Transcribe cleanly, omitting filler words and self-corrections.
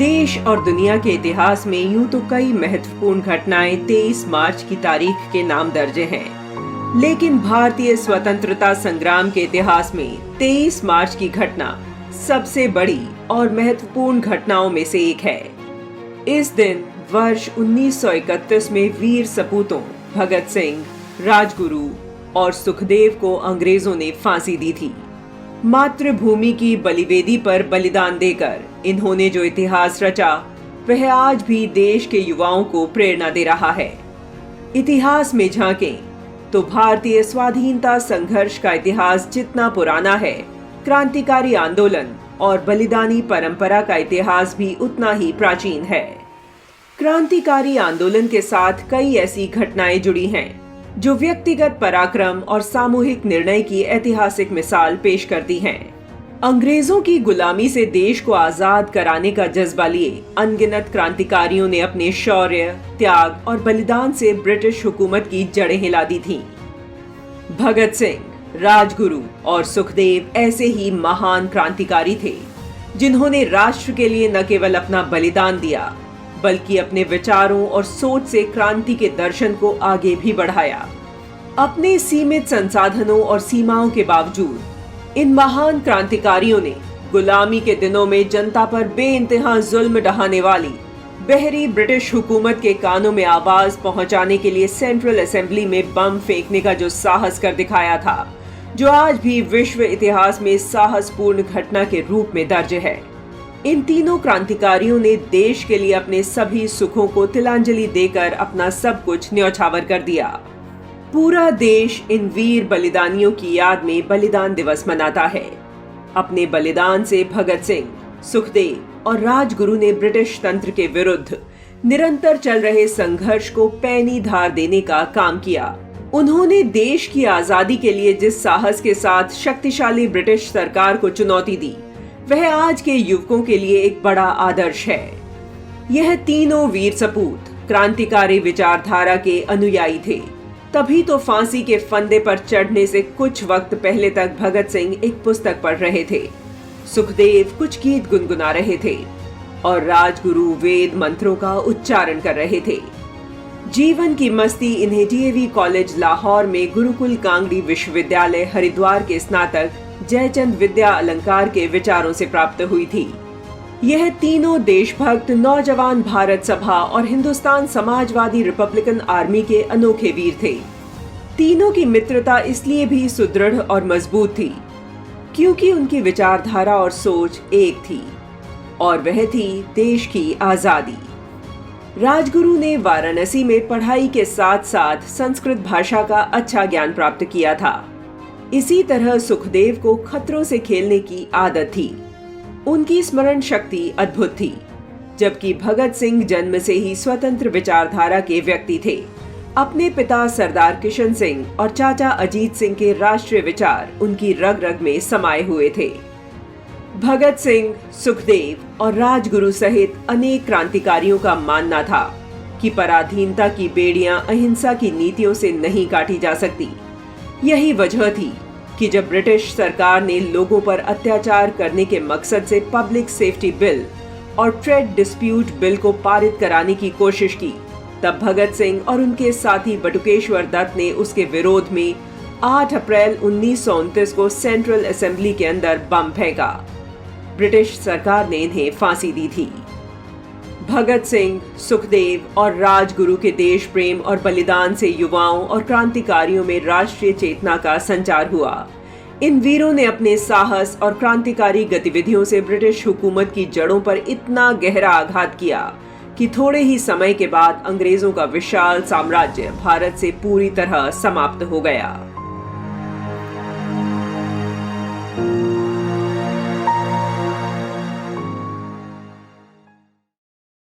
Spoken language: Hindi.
देश और दुनिया के इतिहास में यूं तो कई महत्वपूर्ण घटनाएं 23 मार्च की तारीख के नाम दर्ज हैं, लेकिन भारतीय स्वतंत्रता संग्राम के इतिहास में 23 मार्च की घटना सबसे बड़ी और महत्वपूर्ण घटनाओं में से एक है। इस दिन वर्ष 1931 में वीर सपूतों भगत सिंह, राजगुरु और सुखदेव को अंग्रेजों ने फांसी दी थी। मातृभूमि की बलिवेदी पर बलिदान देकर इन्होंने जो इतिहास रचा, वह आज भी देश के युवाओं को प्रेरणा दे रहा है। इतिहास में झांकें तो भारतीय स्वाधीनता संघर्ष का इतिहास जितना पुराना है, क्रांतिकारी आंदोलन और बलिदानी परंपरा का इतिहास भी उतना ही प्राचीन है। क्रांतिकारी आंदोलन के साथ कई ऐसी घटनाएं जुड़ी हैं जो व्यक्तिगत पराक्रम और सामूहिक निर्णय की ऐतिहासिक मिसाल पेश करती हैं। अंग्रेजों की गुलामी से देश को आजाद कराने का जज्बा लिए अनगिनत क्रांतिकारियों ने अपने शौर्य, त्याग और बलिदान से ब्रिटिश हुकूमत की जड़ें हिला दी थीं। भगत सिंह, राजगुरु और सुखदेव ऐसे ही महान क्रांतिकारी थे जिन्होंने राष्ट्र के लिए न केवल अपना बलिदान दिया, बल्कि अपने विचारों और सोच से क्रांति के दर्शन को आगे भी बढ़ाया। अपने सीमित संसाधनों और सीमाओं के बावजूद इन महान क्रांतिकारियों ने गुलामी के दिनों में जनता पर बेइंतहा जुल्म ढहाने वाली बहरी ब्रिटिश हुकूमत के कानों में आवाज पहुंचाने के लिए सेंट्रल असेंबली में बम फेंकने का जो साहस कर दिखाया था, जो आज भी विश्व इतिहास में साहसपूर्ण घटना के रूप में दर्ज है। इन तीनों क्रांतिकारियों ने देश के लिए अपने सभी सुखों को तिलांजलि देकर अपना सब कुछ न्यौछावर कर दिया। पूरा देश इन वीर बलिदानियों की याद में बलिदान दिवस मनाता है। अपने बलिदान से भगत सिंह, सुखदेव और राजगुरु ने ब्रिटिश तंत्र के विरुद्ध निरंतर चल रहे संघर्ष को पैनी धार देने का काम किया। उन्होंने देश की आजादी के लिए जिस साहस के साथ शक्तिशाली ब्रिटिश सरकार को चुनौती दी, वह आज के युवकों के लिए एक बड़ा आदर्श है। यह तीनों वीर सपूत क्रांतिकारी विचारधारा के अनुयायी थे, तभी तो फांसी के फंदे पर चढ़ने से कुछ वक्त पहले तक भगत सिंह एक पुस्तक पढ़ रहे थे, सुखदेव कुछ गीत गुनगुना रहे थे और राजगुरु वेद मंत्रों का उच्चारण कर रहे थे। जीवन की मस्ती इन्हें डीएवी कॉलेज लाहौर में गुरुकुल कांगड़ी विश्वविद्यालय हरिद्वार के स्नातक जयचंद विद्या अलंकार के विचारों से प्राप्त हुई थी। यह तीनों देशभक्त नौजवान भारत सभा और हिंदुस्तान समाजवादी रिपब्लिकन आर्मी के अनोखे वीर थे। तीनों की मित्रता इसलिए भी सुदृढ़ और मजबूत थी क्योंकि उनकी विचारधारा और सोच एक थी, और वह थी देश की आजादी। राजगुरु ने वाराणसी में पढ़ाई के साथ साथ संस्कृत भाषा का अच्छा ज्ञान प्राप्त किया था। इसी तरह सुखदेव को खतरों से खेलने की आदत थी। उनकी स्मरण शक्ति अद्भुत थी, जबकि भगत सिंह जन्म से ही स्वतंत्र विचारधारा के व्यक्ति थे। अपने पिता सरदार किशन सिंह और चाचा अजीत सिंह के राष्ट्रीय विचार उनकी रग रग में समाये हुए थे। भगत सिंह, सुखदेव और राजगुरु सहित अनेक क्रांतिकारियों का मानना था कि पराधीनता की बेड़ियां अहिंसा की नीतियों से नहीं काटी जा सकती। यही वजह थी कि जब ब्रिटिश सरकार ने लोगों पर अत्याचार करने के मकसद से पब्लिक सेफ्टी बिल और ट्रेड डिस्प्यूट बिल को पारित कराने की कोशिश की, तब भगत सिंह और उनके साथी बटुकेश्वर दत्त ने उसके विरोध में 8 अप्रैल 1929 को सेंट्रल असेंबली के अंदर बम फेंका। ब्रिटिश सरकार ने इन्हें फांसी दी थी। भगत सिंह, सुखदेव और राजगुरु के देश प्रेम और बलिदान से युवाओं और क्रांतिकारियों में राष्ट्रीय चेतना का संचार हुआ। इन वीरों ने अपने साहस और क्रांतिकारी गतिविधियों से ब्रिटिश हुकूमत की जड़ों पर इतना गहरा आघात किया कि थोड़े ही समय के बाद अंग्रेजों का विशाल साम्राज्य भारत से पूरी तरह समाप्त हो गया।